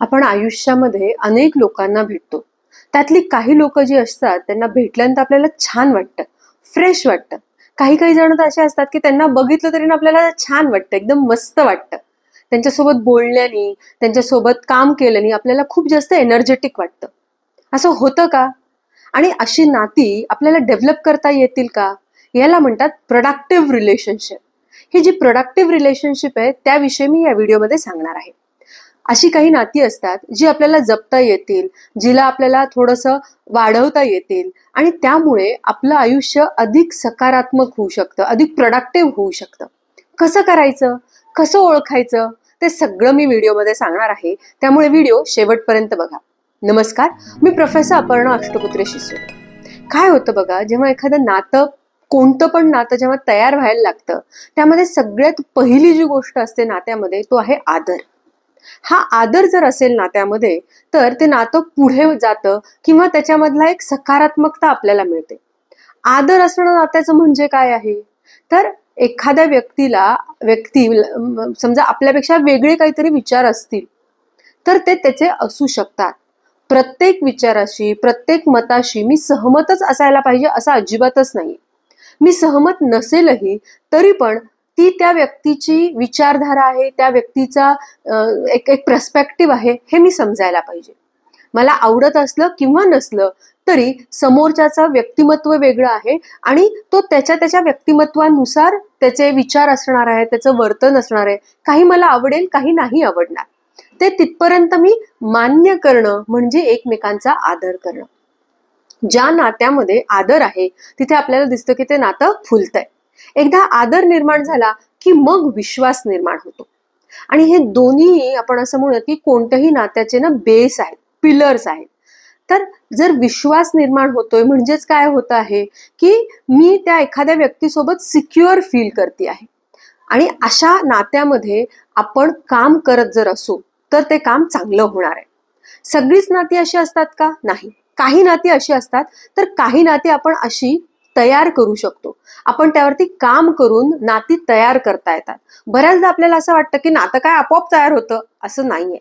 आपण आयुष्यामध्ये अनेक लोकांना भेटतो. त्यातली काही लोक जी असतात त्यांना भेटल्यानंतर आपल्याला छान वाटतं, फ्रेश वाटतं. काही काही जण तर असे असतात की त्यांना बघितलं तरी आपल्याला छान वाटतं, एकदम मस्त वाटतं. त्यांच्यासोबत बोलण्यानी, त्यांच्यासोबत काम केल्याने आपल्याला खूप जास्त एनर्जेटिक वाटतं. असं होतं का? आणि अशी नाती आपल्याला डेव्हलप करता येतील का? याला म्हणतात प्रोडक्टिव्ह रिलेशनशिप. ही जी प्रोडक्टिव्ह रिलेशनशिप आहे त्याविषयी मी या व्हिडिओमध्ये सांगणार आहे. अशी काही नाती असतात जी आपल्याला जपता येतील, जिला आपल्याला थोडंसं वाढवता येतील आणि त्यामुळे आपलं आयुष्य अधिक सकारात्मक होऊ शकतं, अधिक प्रोडक्टिव्ह होऊ शकतं. कसं करायचं, कसं ओळखायचं, ते सगळं मी व्हिडिओमध्ये सांगणार आहे. त्यामुळे व्हिडिओ शेवटपर्यंत बघा. नमस्कार, मी प्रोफेसर अपर्णा अष्टपुत्रे शिसोळे. काय होतं बघा, जेव्हा एखादं नातं, कोणतं पण नातं जेव्हा तयार व्हायला लागतं, त्यामध्ये सगळ्यात पहिली जी गोष्ट असते नात्यामध्ये तो आहे आदर. हा आदर जर असेल नात्यामध्ये तर ते नातं पुढे जातं किंवा त्याच्यामधला एक सकारात्मकता आपल्याला मिळते. आदर असणं नात्याचं म्हणजे काय आहे? तर एखाद्या व्यक्ती समजा आपल्यापेक्षा वेगळे काहीतरी विचार असतील तर ते त्याचे असू शकतात. प्रत्येक विचाराशी, प्रत्येक मताशी मी सहमतच असायला पाहिजे असं अजिबातच नाही. मी सहमत नसेलही तरी पण ती त्या व्यक्तीची विचारधारा आहे, त्या व्यक्तीचा एक एक पर्स्पेक्टिव्ह आहे, हे मी समजायला पाहिजे. मला आवडत असलं किंवा नसलं तरी समोरच्याचं व्यक्तिमत्व वेगळं आहे आणि तो त्याच्या व्यक्तिमत्वानुसार त्याचे विचार असणार आहे, त्याचं वर्तन असणार आहे. काही मला आवडेल, काही नाही आवडणार. ते तिथपर्यंत मी मान्य करणं म्हणजे एकमेकांचा आदर करणं. ज्या नात्यामध्ये आदर आहे तिथे आपल्याला दिसतं की ते नातं फुलतंय. एकदा आदर निर्माण झाला की मग विश्वास निर्माण होतो. आणि हे दोन्ही आपण असं म्हणूया की कोणत्याही नात्याचे ना बेस आहेत, पिलर्स आहेत. तर जर विश्वास निर्माण होतोय म्हणजेच काय होत आहे की मी त्या एखाद्या व्यक्तीसोबत सिक्युअर फील करते आहे. आणि अशा नात्यामध्ये आपण काम करत जर असू तर ते काम चांगलं होणार आहे. सगळीच नाती अशी असतात का? नाही. काही नाती अशी असतात, तर काही नाती आपण अशी तयार करू शकतो. आपण त्यावरती काम करून नाती तयार करता येतात. बऱ्याचदा आपल्याला असं वाटतं की नातं काय आपोआप तयार होतं, असं नाहीये.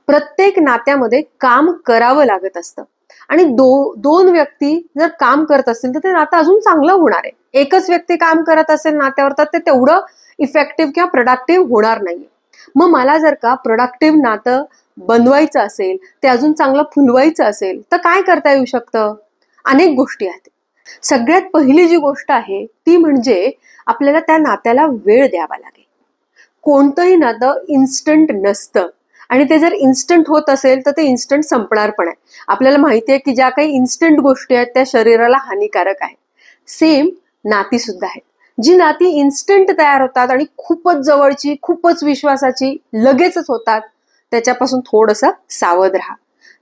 प्रत्येक नात्यामध्ये काम करावं लागत असतं. आणि दोन व्यक्ती जर काम करत असतील तर ते नातं अजून चांगलं होणार आहे. एकच व्यक्ती काम करत असेल नात्यावर तर ते तेवढं इफेक्टिव्ह किंवा प्रोडक्टिव्ह होणार नाहीये. मग मला जर का प्रोडक्टिव्ह नातं बनवायचं असेल, ते अजून चांगलं फुलवायचं असेल तर काय करता येऊ शकतं? अनेक गोष्टी आहेत. सगळ्यात पहिली जी गोष्ट आहे ती म्हणजे आपल्याला त्या नात्याला वेळ द्यावा लागेल. कोणतंही नातं इन्स्टंट नसतं आणि ते जर इन्स्टंट होत असेल तर ते इन्स्टंट संपणार पण आहे. आपल्याला माहिती आहे की ज्या काही इन्स्टंट गोष्टी आहेत त्या शरीराला हानिकारक आहेत. सेम नाती सुद्धा आहेत. जी नाती इन्स्टंट तयार होतात आणि खूपच जवळची, खूपच विश्वासाची लगेचच होतात, त्याच्यापासून थोडंसं सावध राहा.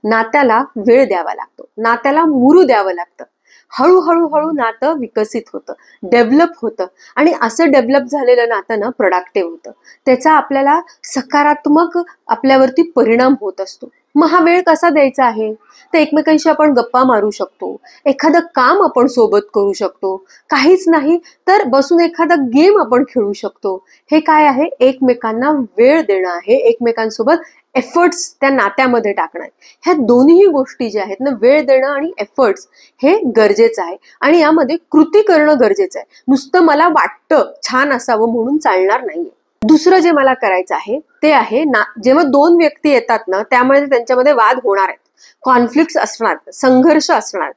नात्याला वेळ द्यावा लागतो, नात्याला मुरू द्यावं लागतं. हळूहळू नातं विकसित होतं, डेव्हलप होतं आणि असं डेव्हलप झालेलं नातं ना प्रोडक्टिव्ह होतं. त्याचा आपल्याला सकारात्मक आपल्यावरती परिणाम होत असतो. मग हा वेळ कसा द्यायचा आहे? तर एकमेकांशी आपण गप्पा मारू शकतो, एखादं काम आपण सोबत करू शकतो, काहीच नाही तर बसून एखादा गेम आपण खेळू शकतो. हे काय आहे? एकमेकांना वेळ देणं आहे, एकमेकांसोबत एफर्ट्स त्या नात्यामध्ये टाकणं आहे. ह्या दोन्ही गोष्टी ज्या आहेत ना, वेळ देणं आणि एफर्ट्स, हे गरजेचं आहे आणि यामध्ये कृती करणं गरजेचं आहे. नुसतं मला वाटतं छान असावं म्हणून चालणार नाहीये. दुसरं जे मला करायचं आहे ते आहे जेव्हा दोन व्यक्ती येतात ना त्यामुळे त्यांच्यामध्ये वाद होणार आहेत, कॉन्फ्लिक्ट असणार, संघर्ष असणार.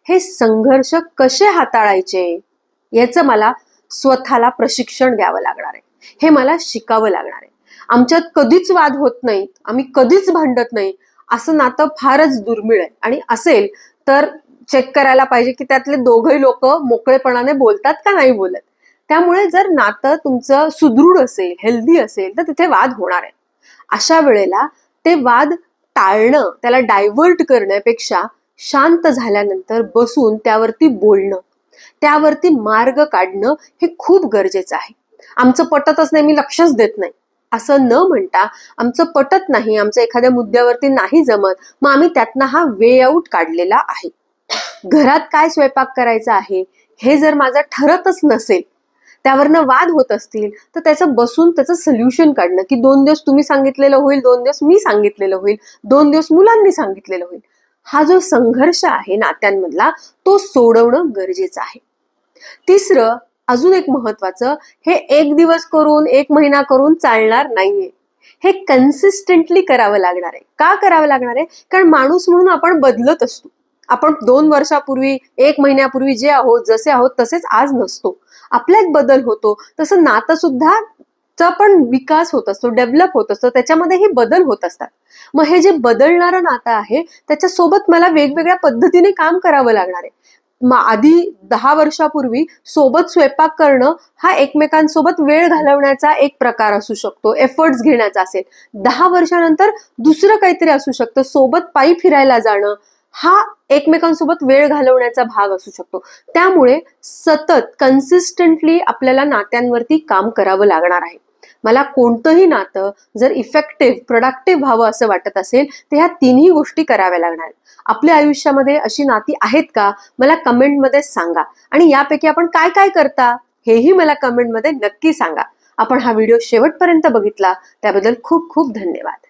हे संघर्ष कसे हाताळायचे याचं मला स्वतःला प्रशिक्षण द्यावं लागणार आहे. हे मला शिकावं लागणार आहे. आमच्यात कधीच वाद होत नाहीत, आम्ही कधीच भांडत नाही असं नातं फारच दुर्मिळ आहे. आणि असेल तर चेक करायला पाहिजे की त्यातले दोघही लोक मोकळेपणाने बोलतात का नाही बोलत. त्यामुळे जर नातं तुमचं सुदृढ असेल, हेल्दी असेल तर तिथे वाद होणार आहे. अशा वेळेला ते वाद टाळणं, त्याला डायव्हर्ट करण्यापेक्षा शांत झाल्यानंतर बसून त्यावरती बोलणं, त्यावरती मार्ग काढणं हे खूप गरजेचं आहे. आमचं पटतच नाही, मी लक्षच देत नाही असं न म्हणता, आमचं पटत नाही, आमचं एखाद्या मुद्द्यावरती नाही जमत, मग आम्ही त्यातनं हा वे आउट काढलेला आहे. घरात काय स्वयंपाक करायचा आहे हे जर माझं ठरतच नसेल, त्यावरनं वाद होत असतील तर त्याचं बसून त्याचं सोल्युशन काढणं, की 2 दिवस तुम्ही सांगितलेलं होईल, 2 दिवस मी सांगितलेलं होईल, 2 दिवस मुलांनी सांगितलेलं होईल. हा जो संघर्ष आहे नात्यांमधला तो सोडवणं गरजेचं आहे. तिसरं, अजून एक महत्वाचं, हे 1 दिवस करून 1 महिना करून चालणार नाहीये. हे कन्सिस्टंटली करावं लागणार आहे. का करावं लागणार आहे? कारण माणूस म्हणून आपण बदलत असतो. आपण 2 वर्षापूर्वी 1 महिन्यापूर्वी जे आहोत जसे आहोत तसेच आज नसतो. आपल्यात बदल होतो. तसं नातं सुद्धा चा पण विकास होत असतो, डेव्हलप होत असतो, त्याच्यामध्येही बदल होत असतात. मग हे जे बदलणारं नातं आहे त्याच्यासोबत मला वेगवेगळ्या पद्धतीने काम करावं लागणार आहे. आधी 10 वर्षापूर्वी सोबत स्वयंपाक करणं हा एकमेकांसोबत वेळ घालवण्याचा एक प्रकार असू शकतो, एफर्ट्स घेण्याचा असेल. 10 वर्षानंतर दुसरं काहीतरी असू शकतं, सोबत पायी फिरायला जाणं हा एकमेकांसोबत वेळ घालवण्याचा भाग असू शकतो. त्यामुळे सतत कन्सिस्टंटली आपल्याला नात्यांवरती काम करावं लागणार आहे. मला कोणतंही नातं जर इफेक्टिव्ह, प्रोडक्टिव्ह व्हावं असं वाटत असेल तर ह्या तिन्ही गोष्टी कराव्या लागणार आहेत. आपल्या आयुष्यामध्ये अशी नाती आहेत का? मला कमेंटमध्ये सांगा. आणि यापैकी आपण काय काय करता हेही मला कमेंटमध्ये नक्की सांगा. आपण हा व्हिडिओ शेवटपर्यंत बघितला त्याबद्दल खूप खूप धन्यवाद.